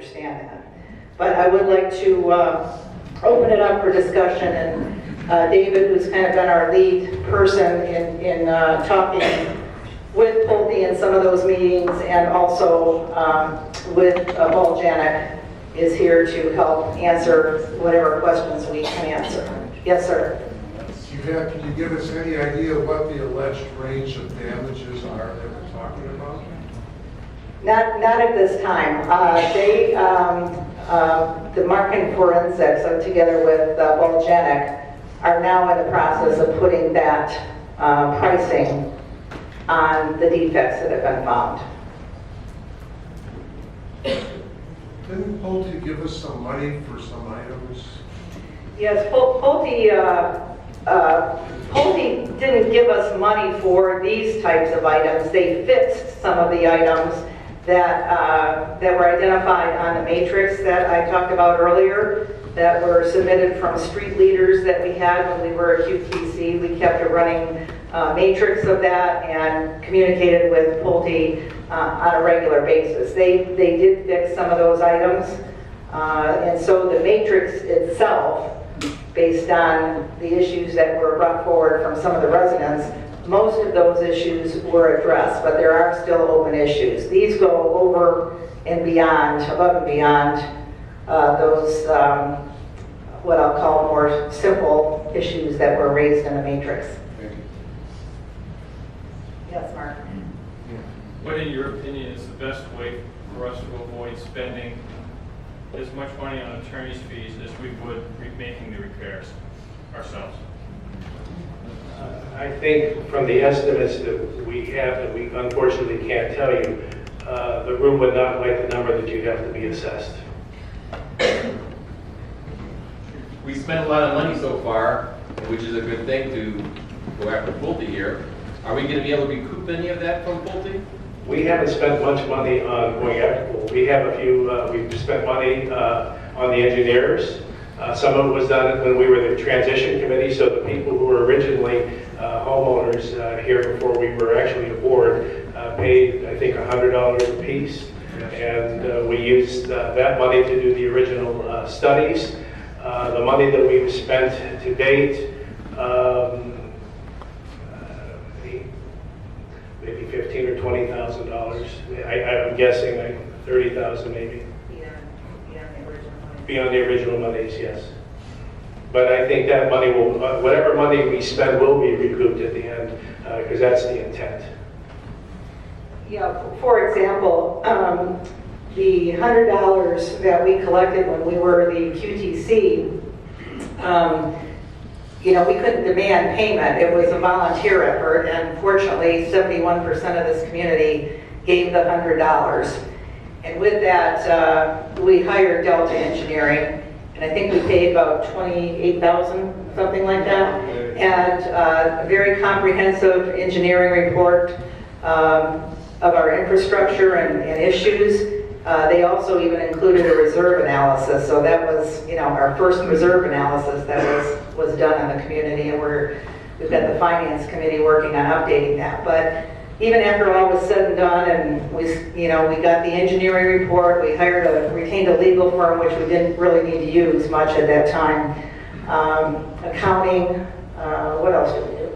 understand that. But I would like to open it up for discussion, and David, who's kind of been our lead person in talking with Pulte in some of those meetings, and also with Paul Janik, is here to help answer whatever questions we can answer. Yes, sir. Can you give us any idea what the alleged range of damages are that we're talking about? Not at this time. The Marken Forensics, together with Paul Janik, are now in the process of putting that pricing on the defects that have been found. Didn't Pulte give us some money for some items? Yes, Pulte didn't give us money for these types of items. They fixed some of the items that were identified on the matrix that I talked about earlier, that were submitted from street leaders that we had when we were at QTC. We kept a running matrix of that and communicated with Pulte on a regular basis. They did fix some of those items, and so the matrix itself, based on the issues that were brought forward from some of the residents, most of those issues were addressed, but there are still open issues. These go over and beyond, above and beyond those, what I'll call more simple issues that were raised in the matrix. Thank you. Yes, Mark? What, in your opinion, is the best way for us to avoid spending as much money on attorney's fees as we would making the repairs ourselves? I think from the estimates that we have, that we unfortunately can't tell you, the room would not like the number that you'd have to be assessed. We spent a lot of money so far, which is a good thing to go after Pulte here. Are we going to be able to recoup any of that from Pulte? We haven't spent much money on going after pool. We have a few, we've spent money on the engineers. Some of it was done when we were the transition committee, so the people who were originally homeowners here before we were actually aboard paid, I think, $100 a piece. And we used that money to do the original studies. The money that we've spent to date, maybe $15,000 or $20,000. I'm guessing like $30,000 maybe. Beyond the original monies, yes. But I think that money will, whatever money we spend will be recouped at the end, because that's the intent. Yeah, for example, the $100 that we collected when we were the QTC, we couldn't demand payment. It was a volunteer effort, and fortunately, 71% of this community gave the $100. And with that, we hired Delta Engineering, and I think we paid about $28,000, something like that, and a very comprehensive engineering report of our infrastructure and issues. They also even included a reserve analysis, so that was, our first reserve analysis that was done in the community, and we've got the finance committee working on updating that. But even after all was said and done, and we got the engineering report, we retained a legal firm, which we didn't really need to use much at that time. Accounting, what else did we do?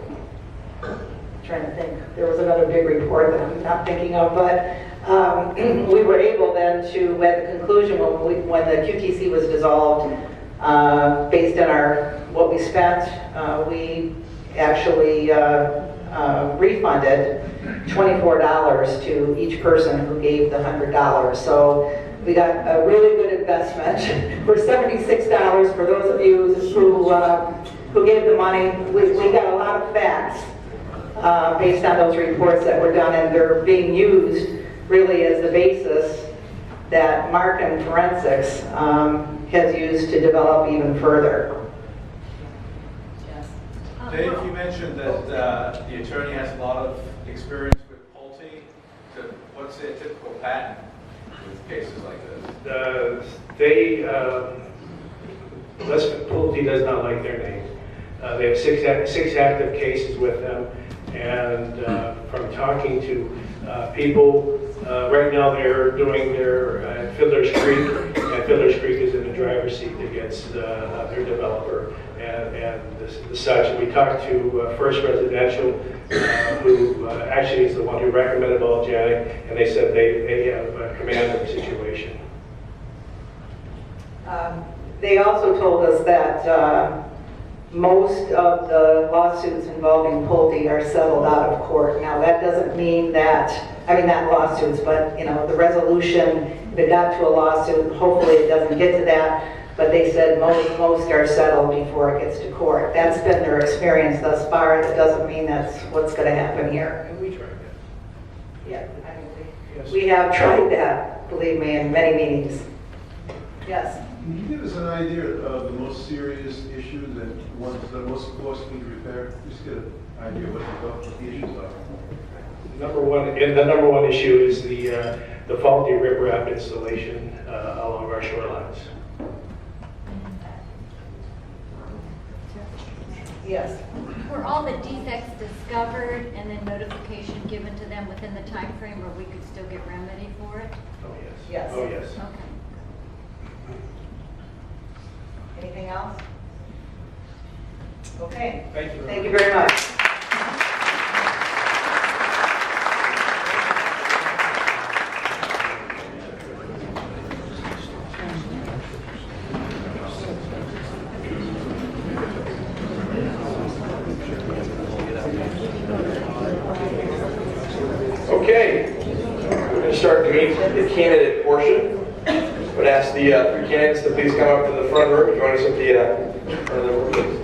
I'm trying to think. There was another big report that I'm not thinking of, but we were able then to, at the conclusion when the QTC was dissolved, based on what we spent, we actually refunded $24 to each person who gave the $100. So we got a really good investment for $76 for those of you who gave the money. We got a lot of facts based on those reports that were done, and they're being used really as the basis that Marken Forensics has used to develop even further. Dave, you mentioned that the attorney has a lot of experience with Pulte. What's a typical pattern with cases like this? Pulte does not like their name. They have six active cases with them, and from talking to people, right now they're doing their Fiddler's Creek, and Fiddler's Creek is in the driver's seat against their developer and the such. We talked to First Residential, who actually is the one who recommended Volcanic, and they said they have command of the situation. They also told us that most of the lawsuits involving Pulte are settled out of court. Now, that doesn't mean that, I mean, not lawsuits, but, you know, the resolution, if it got to a lawsuit, hopefully it doesn't get to that, but they said most are settled before it gets to court. That's been their experience thus far. That doesn't mean that's what's going to happen here. And we tried that. Yeah, I mean, Yes. we have tried that, believe me, in many meetings. Yes. Can you give us an idea of the most serious issues and ones that are most costly to repair? Just get an idea what the issues are. The number one issue is the faulty riprap installation along our shorelines. Yes. Were all the defects discovered and then notification given to them within the time frame where we could still get remedy for it? Oh, yes. Yes. Oh, yes. Okay. Anything else? Okay. Thank you. Thank you very much. Okay, we're going to start the candidate portion. Would ask the three candidates to please come up to the front row and join us at the front of the room, please.